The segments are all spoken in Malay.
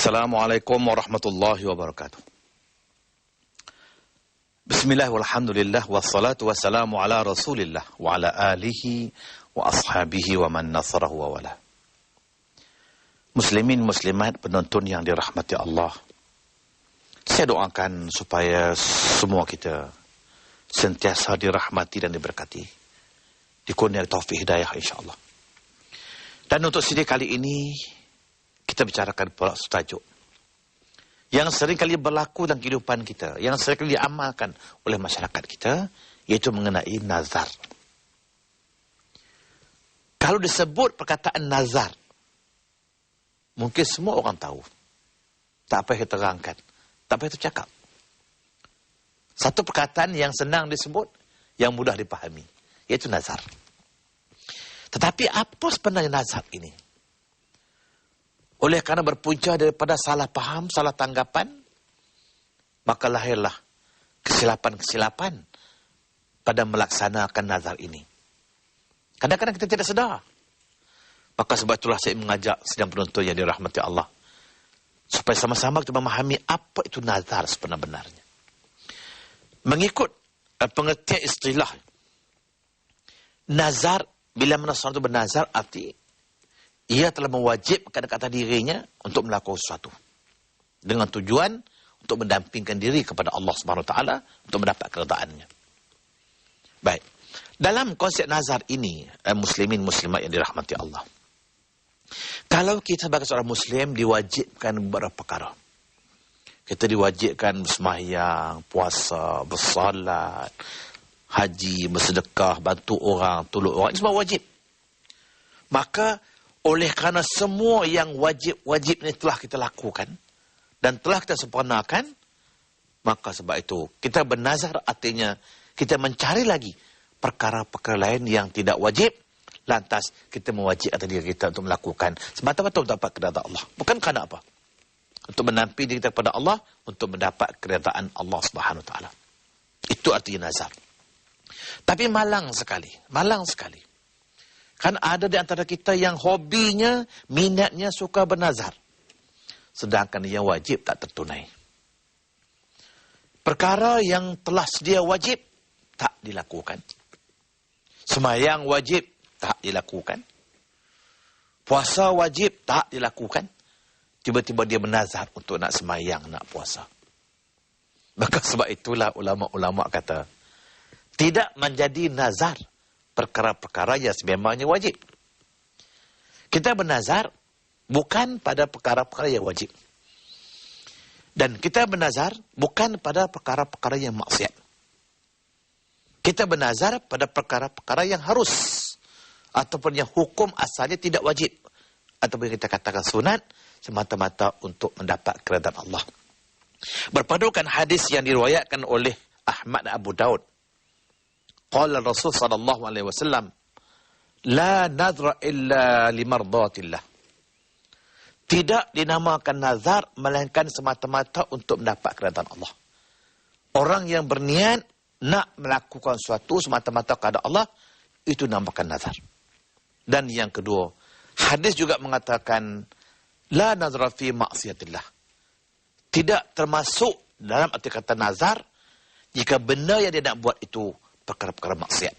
Assalamualaikum warahmatullahi wabarakatuh. Bismillah walhamdulillah wassalatu wassalamu ala rasulillah wa ala alihi wa ashabihi wa man nasarahu wa wala. Muslimin muslimat penonton yang dirahmati Allah, saya doakan supaya semua kita sentiasa dirahmati dan diberkati, dikurniai taufik hidayah insyaAllah. Dan untuk sini kali ini kita bicarakan pula tajuk yang sering kali berlaku dalam kehidupan kita, yang sering kali diamalkan oleh masyarakat kita, iaitu mengenai nazar. Kalau disebut perkataan nazar, mungkin semua orang tahu. Tak payah kita terangkan, tak payah kita cakap. Satu perkataan yang senang disebut, yang mudah dipahami, iaitu nazar. Tetapi apa sebenarnya nazar ini? Oleh kerana berpunca daripada salah faham, salah tanggapan, maka lahirlah kesilapan-kesilapan pada melaksanakan nazar ini. Kadang-kadang kita tidak sedar. Maka sebab itulah saya mengajak sedang penonton yang dirahmati Allah, supaya sama-sama kita memahami apa itu nazar sebenar-benarnya. Mengikut pengertian istilah, nazar, bila mana seorang itu bernazar, arti ia telah mewajibkan kata dirinya untuk melakukan sesuatu dengan tujuan untuk mendampingkan diri kepada Allah Subhanahu Wa Taala untuk mendapat keredaannya. Baik, dalam konsep nazar ini, muslimin muslimat yang dirahmati Allah, kalau kita sebagai seorang muslim diwajibkan beberapa perkara. Kita diwajibkan bersembahyang, puasa, bersalat, haji, bersedekah, bantu orang, tolong orang, ini semua wajib. Maka oleh kerana semua yang wajib-wajib ini telah kita lakukan dan telah kita sempurnakan, maka sebab itu kita bernazar, artinya kita mencari lagi perkara-perkara lain yang tidak wajib, lantas kita mewajibkan diri kita untuk melakukan semata-mata untuk dapat keredaan Allah. Bukan kerana apa? Untuk menampil diri kita kepada Allah, untuk mendapat keredaan Allah Subhanahu Wa Taala. Itu artinya nazar. Tapi malang sekali. Kan ada di antara kita yang hobinya, minatnya suka bernazar, sedangkan yang wajib tak tertunai. Perkara yang telah sedia wajib, tak dilakukan. Sembahyang wajib, tak dilakukan. Puasa wajib, tak dilakukan. Tiba-tiba dia bernazar untuk nak sembahyang, nak puasa. Maka sebab itulah ulama-ulama kata, tidak menjadi nazar perkara-perkara yang sememangnya wajib. Kita bernazar bukan pada perkara-perkara yang wajib. Dan kita bernazar bukan pada perkara-perkara yang maksiat. Kita bernazar pada perkara-perkara yang harus, ataupun yang hukum asalnya tidak wajib, ataupun kita katakan sunat, semata-mata untuk mendapat keredaan Allah. Berpadukan hadis yang diriwayatkan oleh Ahmad dan Abu Daud. Qala Rasul sallallahu alaihi wasallam, la nadra illa limardatillah. Tidak dinamakan nazar melainkan semata-mata untuk mendapat keredaan Allah. Orang yang berniat nak melakukan sesuatu semata-mata kepada Allah, itu dinamakan nazar. Dan yang kedua, hadis juga mengatakan la nadra fi maksiatillah. Tidak termasuk dalam arti kata nazar jika benda yang dia nak buat itu perkara-perkara maksiat.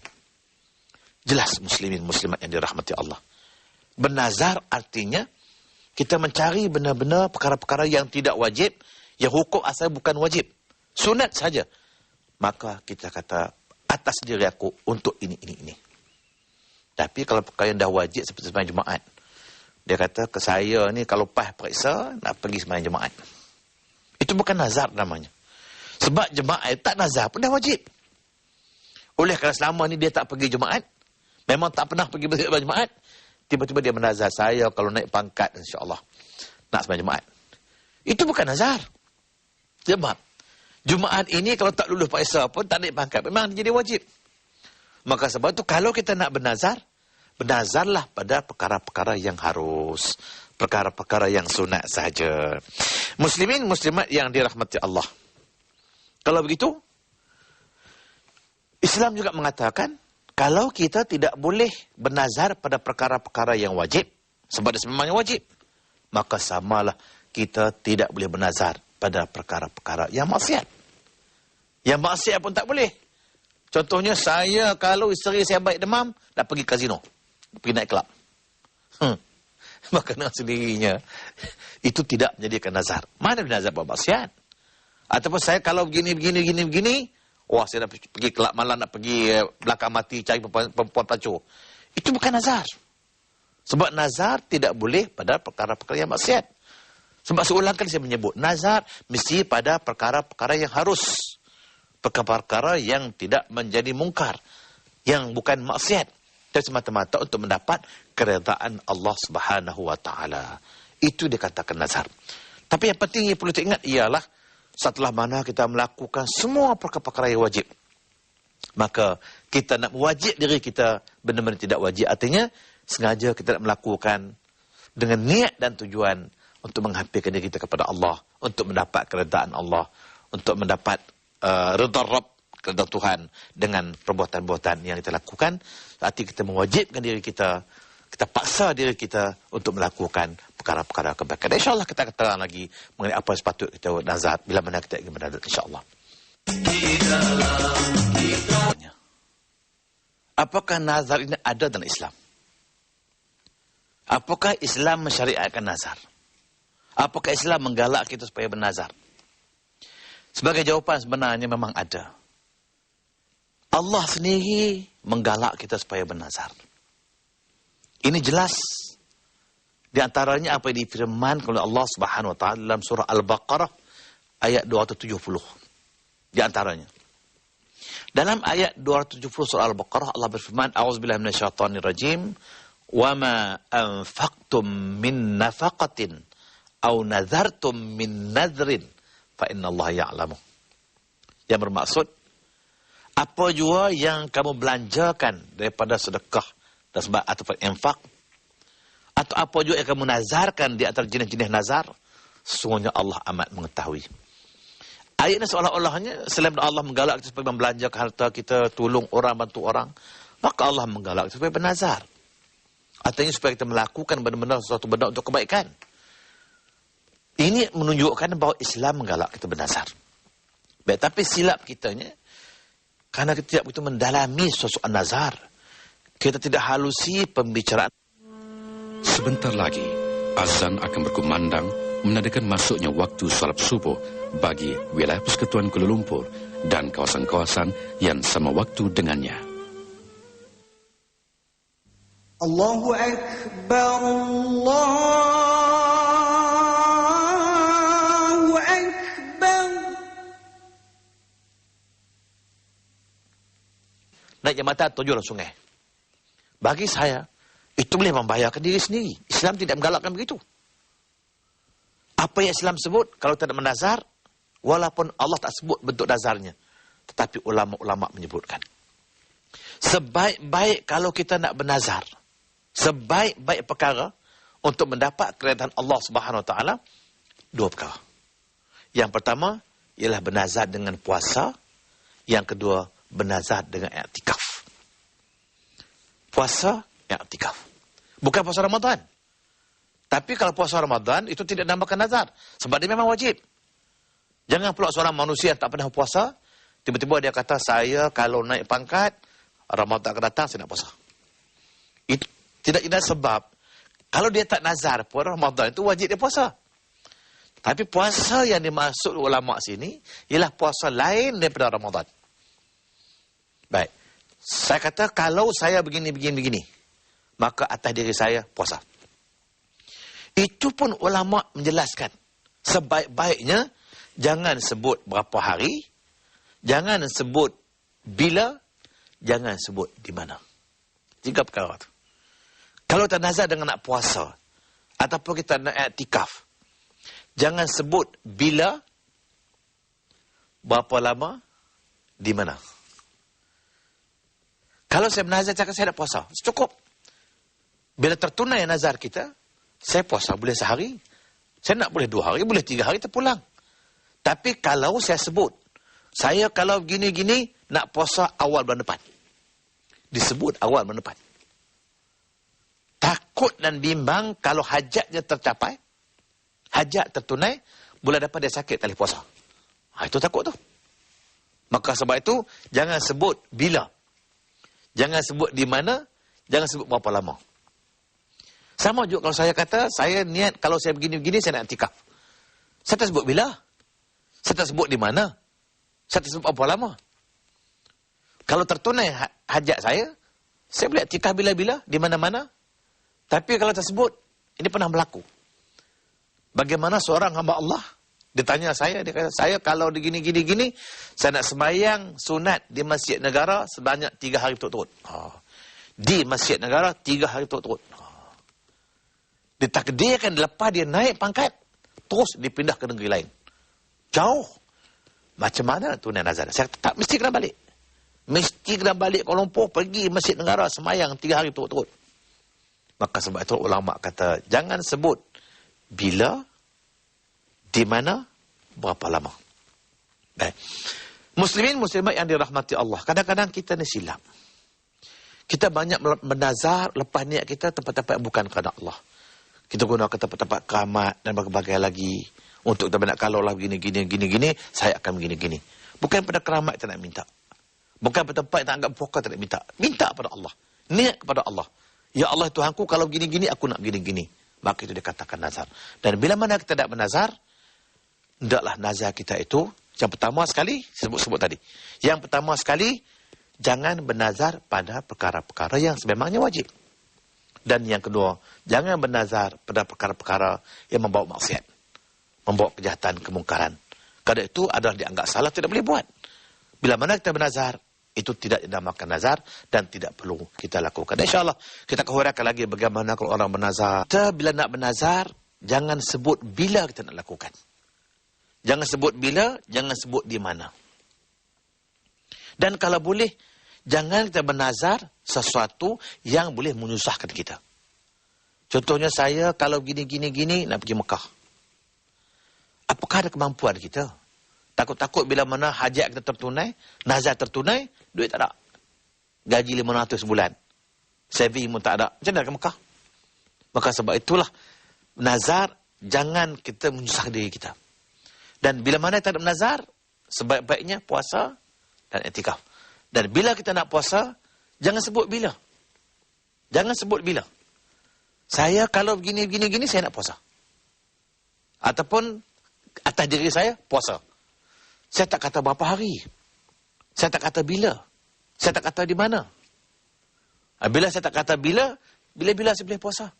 Jelas muslimin muslimat yang dirahmati Allah. Bernazar artinya kita mencari benar-benar perkara-perkara yang tidak wajib, yang hukum asal bukan wajib, sunat saja. Maka kita kata atas diri aku untuk ini. Tapi kalau perkara yang dah wajib seperti sembahyang Jumaat, dia kata ke saya ni kalau PAS periksa nak pergi sembahyang Jumaat. Itu bukan nazar namanya. Sebab Jumaat tak nazar pun dah wajib. Oleh kerana selama ni dia tak pergi Jumaat, memang tak pernah pergi sembahyang Jumaat, tiba-tiba dia menazar, saya kalau naik pangkat insya-Allah nak sembahyang Jumaat. Itu bukan nazar. Sebab Jumaat ini kalau tak lulus periksa pun tak naik pangkat, memang jadi wajib. Maka sebab itu kalau kita nak bernazar, bernazarlah pada perkara-perkara yang harus, perkara-perkara yang sunat saja. Muslimin muslimat yang dirahmati Allah, kalau begitu Islam juga mengatakan, kalau kita tidak boleh bernazar pada perkara-perkara yang wajib, sebab dia sememangnya wajib, maka samalah kita tidak boleh bernazar pada perkara-perkara yang maksiat. Yang maksiat pun tak boleh. Contohnya, saya kalau isteri saya baik demam, nak pergi kasino. Pergi naik kelab. Maka dengan sendirinya, itu tidak menjadikan nazar. Mana nazar buat maksiat? Ataupun saya kalau begini, wah saya nak pergi kelab malam, nak pergi belakang mati cari perempuan pelacur. Itu bukan nazar. Sebab nazar tidak boleh pada perkara-perkara yang maksiat. Sebab seulang kali saya menyebut, nazar mesti pada perkara-perkara yang harus. Perkara-perkara yang tidak menjadi mungkar. Yang bukan maksiat. Dan semata-mata untuk mendapat keredaan Allah Subhanahu Wa Taala. Itu dikatakan nazar. Tapi yang penting yang perlu diingat ialah, setelah mana kita melakukan semua perkara-perkara yang wajib, maka kita nak mewajib diri kita benar-benar tidak wajib. Artinya, sengaja kita nak melakukan dengan niat dan tujuan untuk menghampirkan diri kita kepada Allah, untuk mendapat keredaan Allah, untuk mendapat redha Rabb, kepada Tuhan dengan perbuatan-perbuatan yang kita lakukan. Arti kita mewajibkan diri kita, kita paksa diri kita untuk melakukan perkara-perkara kebaikan. InsyaAllah kita akan terang lagi mengenai apa yang sepatut kita nazar bila mana kita ingin bernazar, insyaAllah. Apakah nazar ini ada dalam Islam? Apakah Islam mensyariatkan nazar? Apakah Islam menggalak kita supaya bernazar? Sebagai jawapan sebenarnya memang ada. Allah sendiri menggalak kita supaya bernazar. Ini jelas. Di antaranya apa yang difirmankan oleh Allah Subhanahu Wa Taala dalam surah Al-Baqarah ayat 270. Di antaranya. Dalam ayat 270 surah Al-Baqarah Allah berfirman, A'udzubillahi minasyaitonirrajim, "Wa ma anfaqtum min nafaqatin aw nadhartum min nadhrin fa innallaha ya'lamu." Yang bermaksud, apa jua yang kamu belanjakan daripada sedekah dan sebab ataupun infak, atau apa jua yang kamu nazarkan di antara jenis-jenis nazar, sesungguhnya Allah amat mengetahui. Ayat ini seolah-olahnya selain Allah menggalak kita supaya membelanjakan harta kita, tolong orang, bantu orang, maka Allah menggalak kita supaya bernazar. Artinya supaya kita melakukan benar-benar sesuatu benda untuk kebaikan. Ini menunjukkan bahawa Islam menggalak kita bernazar. Baik, tapi silap kitanya, karena kita tidak begitu mendalami sosok nazar, kita tidak halusi pembicaraan. Sebentar lagi, azan akan berkumandang menandakan masuknya waktu salat subuh bagi wilayah Persekutuan Kuala Lumpur dan kawasan-kawasan yang sama waktu dengannya. Allahu Akbar, Allahu Akbar. Naik jambatan atau jual sungai. Bagi saya, itu boleh membahayakan diri sendiri. Islam tidak menggalakkan begitu. Apa yang Islam sebut, kalau tidak menazar, walaupun Allah tak sebut bentuk nazarnya, tetapi ulama-ulama menyebutkan. Sebaik-baik kalau kita nak bernazar, sebaik-baik perkara untuk mendapat keredaan Allah Subhanahu Wa Taala, dua perkara. Yang pertama ialah bernazar dengan puasa, yang kedua bernazar dengan i'tikaf. Puasa, i'tikaf. Bukan puasa Ramadan. Tapi kalau puasa Ramadan, itu tidak dinamakan nazar. Sebab dia memang wajib. Jangan pula seorang manusia yang tak pernah puasa, tiba-tiba dia kata, saya kalau naik pangkat, Ramadan akan datang, saya nak puasa. Itu tidak sebab, kalau dia tak nazar pun, Ramadan itu wajib dia puasa. Tapi puasa yang dimaksud ulama sini, ialah puasa lain daripada Ramadan. Baik. Saya kata, kalau saya begini, maka atas diri saya puasa. Itu pun ulama menjelaskan. Sebaik-baiknya, jangan sebut berapa hari, jangan sebut bila, jangan sebut di mana. Tiga perkara itu. Kalau kita nazar dengan nak puasa, ataupun kita nak i'tikaf, jangan sebut bila, berapa lama, di mana. Kalau saya bernazar, cakap saya nak puasa, cukup. Bila tertunai nazar kita, saya puasa boleh sehari, saya nak boleh 2 hari, boleh 3 hari, terpulang. Tapi kalau saya sebut, saya kalau gini-gini, nak puasa awal bulan depan. Disebut awal bulan depan. Takut dan bimbang kalau hajatnya tercapai, hajat tertunai, bulan depan dia sakit tak boleh puasa. Itu takut tu. Maka sebab itu, jangan sebut bila. Jangan sebut di mana, jangan sebut berapa lama. Sama juga kalau saya kata, saya niat kalau saya begini-begini, saya nak i'tikaf. Saya tak sebut bila. Saya tak sebut di mana. Saya tak sebut berapa lama. Kalau tertunai hajat saya boleh i'tikaf bila-bila, di mana-mana. Tapi kalau tersebut, ini pernah berlaku. Bagaimana seorang hamba Allah, dia tanya saya, dia kata, saya kalau gini-gini, saya nak sembahyang sunat di Masjid Negara sebanyak 3 hari turut-turut. Di Masjid Negara 3 hari turut-turut. Ditakdirkan lepas dia naik pangkat, terus dipindah ke negeri lain. Jauh. Macam mana tunai nazar? Saya tak mesti kena balik. Mesti kena balik Kuala Lumpur, pergi Masjid Negara sembahyang 3 hari turut-turut. Maka sebab itu ulama kata, jangan sebut bila, di mana, berapa lama. Baik. Muslimin, muslimat yang dirahmati Allah. Kadang-kadang kita ni silap. Kita banyak bernazar lepas niat kita tempat-tempat yang bukan kerana Allah. Kita guna ke tempat-tempat keramat dan berbagai lagi. Untuk kita nak kalau lah gini, saya akan begini-gini. Bukan pada keramat kita nak minta. Bukan pada tempat yang tak anggap pokok kita nak minta. Minta pada Allah. Niat kepada Allah. Ya Allah Tuhanku, kalau gini-gini, aku nak gini-gini. Maka itu dikatakan nazar. Dan bila mana kita tak bernazar, hendaklah nazar kita itu, yang pertama sekali, sebut tadi. Yang pertama sekali, jangan bernazar pada perkara-perkara yang sememangnya wajib. Dan yang kedua, jangan bernazar pada perkara-perkara yang membawa maksiat. Membawa kejahatan, kemungkaran. Kerana itu adalah dianggap salah, tidak boleh buat. Bila mana kita bernazar, itu tidak dinamakan nazar dan tidak perlu kita lakukan. InsyaAllah, kita akan huraikan lagi bagaimana kalau orang bernazar. Kita bila nak bernazar, jangan sebut bila kita nak lakukan. Jangan sebut bila, jangan sebut di mana. Dan kalau boleh, jangan kita bernazar sesuatu yang boleh menyusahkan kita. Contohnya saya, kalau gini, nak pergi Mekah. Apakah ada kemampuan kita? Takut-takut bila mana hajat kita tertunai, nazar tertunai, duit tak ada. Gaji 500 sebulan. Saving pun tak ada. Macam mana ke Mekah? Maka sebab itulah, nazar, jangan kita menyusahkan diri kita. Dan bila mana kita ada nazar, sebaik-baiknya puasa dan i'tikaf. Dan bila kita nak puasa, jangan sebut bila. Jangan sebut bila. Saya kalau begini, saya nak puasa. Ataupun atas diri saya, puasa. Saya tak kata berapa hari. Saya tak kata bila. Saya tak kata di mana. Bila saya tak kata bila saya boleh puasa.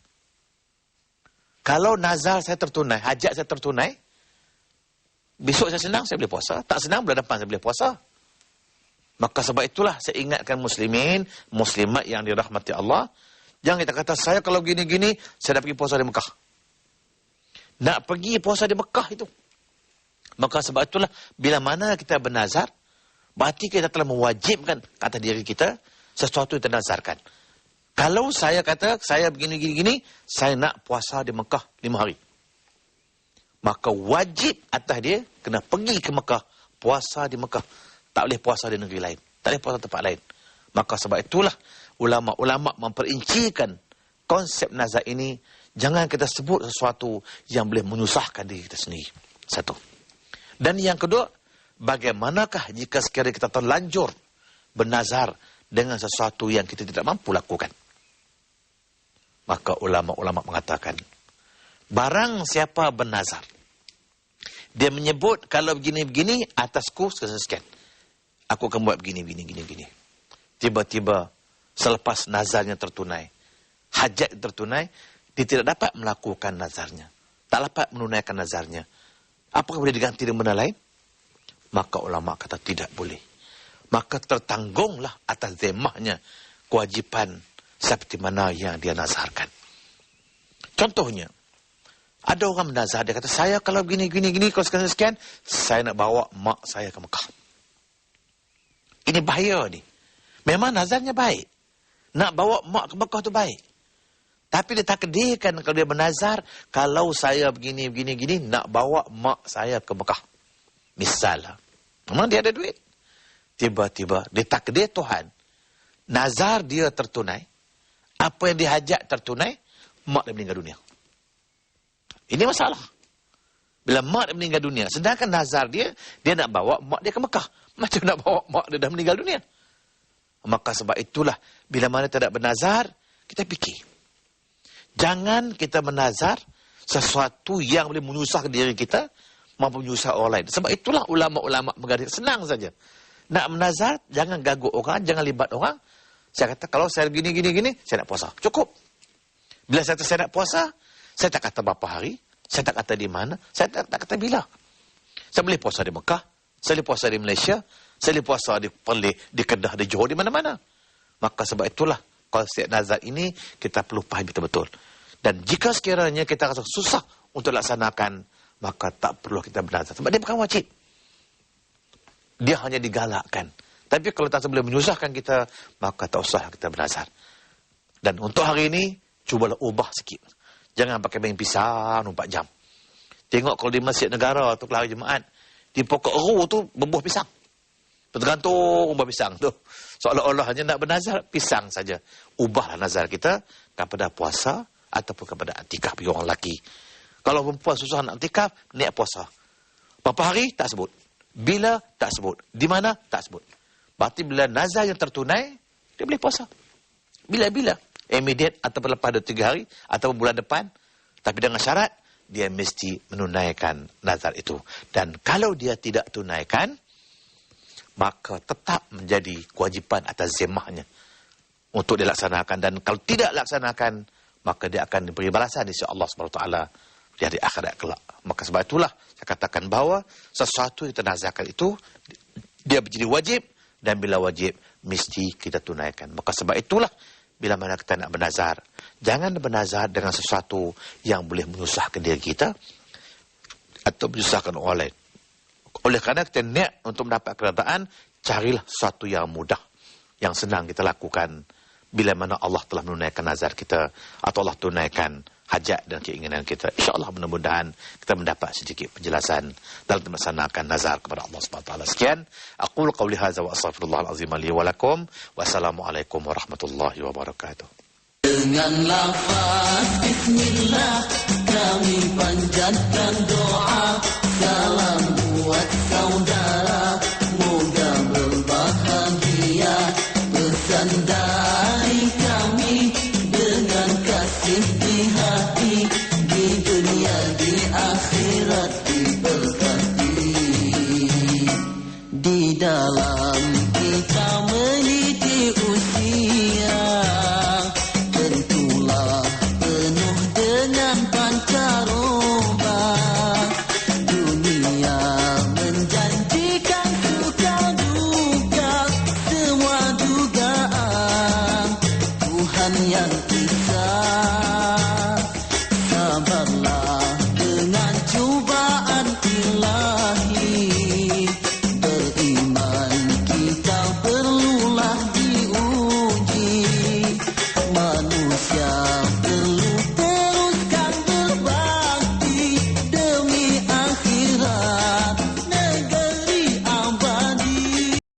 Kalau nazar saya tertunai, hajat saya tertunai, besok saya senang, saya boleh puasa. Tak senang, bulan depan saya boleh puasa. Maka sebab itulah saya ingatkan muslimin, muslimat yang dirahmati Allah. Jangan kita kata, saya kalau gini-gini, saya nak pergi puasa di Mekah. Nak pergi puasa di Mekah itu. Maka sebab itulah, bila mana kita bernazar, berarti kita telah mewajibkan kata diri kita, sesuatu yang kita nazarkan. Kalau saya kata, saya begini-gini, saya nak puasa di Mekah 5 hari. Maka wajib atas dia, kena pergi ke Mekah, puasa di Mekah. Tak boleh puasa di negeri lain. Tak boleh puasa tempat lain. Maka sebab itulah, ulama-ulama memperincikan konsep nazar ini, jangan kita sebut sesuatu yang boleh menyusahkan diri kita sendiri. Satu. Dan yang kedua, bagaimanakah jika sekiranya kita terlanjur bernazar dengan sesuatu yang kita tidak mampu lakukan? Maka ulama-ulama mengatakan, barang siapa bernazar, dia menyebut kalau begini-begini, atasku sekian. Aku akan buat begini. Tiba-tiba, selepas nazarnya tertunai, hajat tertunai, dia tidak dapat melakukan nazarnya. Tak dapat menunaikan nazarnya. Apakah boleh diganti dengan benda lain? Maka ulama kata tidak boleh. Maka tertanggunglah atas zemahnya kewajipan seperti mana yang dia nazarkan. Contohnya, ada orang bernazar, dia kata, saya kalau gini, kalau sekian, saya nak bawa mak saya ke Mekah. Ini bahaya ni. Memang nazarnya baik. Nak bawa mak ke Mekah tu baik. Tapi dia takdirkan kalau dia bernazar, kalau saya begini, nak bawa mak saya ke Mekah. Misalnya. Memang dia ada duit. Tiba-tiba, dia takdir Tuhan. Nazar dia tertunai. Apa yang dihajat tertunai, mak dia meninggal dunia. Ini masalah. Bila mak dia meninggal dunia, sedangkan nazar dia nak bawa mak dia ke Mekah. Macam nak bawa mak dia dah meninggal dunia. Maka sebab itulah, bila mana tidak bernazar, kita fikir. Jangan kita menazar sesuatu yang boleh menyusahkan diri kita, maupun menyusahkan orang lain. Sebab itulah ulama-ulama mengatakan, senang saja. Nak menazar, jangan ganggu orang, jangan libat orang. Saya kata, kalau saya gini, saya nak puasa. Cukup. Bila saya kata saya nak puasa, saya tak kata berapa hari, saya tak kata di mana, saya tak kata bila. Saya boleh puasa di Mekah, saya boleh puasa di Malaysia, saya boleh puasa di Perlis, di Kedah, di Johor, di mana-mana. Maka sebab itulah, konsep nazar ini kita perlu pahami betul-betul. Dan jika sekiranya kita rasa susah untuk laksanakan, maka tak perlu kita bernazar. Sebab dia bukan wajib. Dia hanya digalakkan. Tapi kalau tak boleh menyusahkan kita, maka tak usah kita bernazar. Dan untuk hari ini, cubalah ubah sikit. Jangan pakai main pisang 4 jam. Tengok kalau di masjid negara tu, kelari jemaat, di pokok eru tu berbuah pisang. Tergantung buah pisang tu. Seolah-olah hanya nak bernazar, pisang saja. Ubahlah nazar kita kepada puasa ataupun kepada i'tikaf bagi orang lelaki. Kalau perempuan susah nak i'tikaf, niat puasa. Berapa hari? Tak sebut. Bila? Tak sebut. Di mana? Tak sebut. Berarti bila nazar yang tertunai, dia boleh puasa. Bila-bila. Immediate ataupun lepas 2-3 hari ataupun bulan depan, tapi dengan syarat dia mesti menunaikan nazar itu. Dan kalau dia tidak tunaikan, maka tetap menjadi kewajipan atas zimmahnya untuk dilaksanakan. Dan kalau tidak laksanakan, maka dia akan diberi balasan insya Allah SWT di hari akhirat kelak. Maka sebab itulah saya katakan bahawa sesuatu yang ternazarkan itu dia menjadi wajib, dan bila wajib mesti kita tunaikan. Maka sebab itulah bila mana kita nak bernazar, jangan bernazar dengan sesuatu yang boleh menyusahkan diri kita atau menyusahkan orang lain. Oleh kerana kita niat untuk mendapat keredaan, carilah sesuatu yang mudah, yang senang kita lakukan bila mana Allah telah menunaikan nazar kita atau Allah tunaikan hajat dan keinginan kita. InsyaAllah mudah-mudahan kita mendapat sedikit penjelasan dalam melaksanakan nazar kepada Allah SWT. Sekian. Aqul qawli hadza wa astaghfirullahalazim li wa lakum. Wassalamualaikum warahmatullahi wabarakatuh. Dengan lafaz bismillah kami panjatkan doa, salam buat saudara, moga berbahagia. Pesan dari kami dengan kasih di hati, di dunia di akhirat.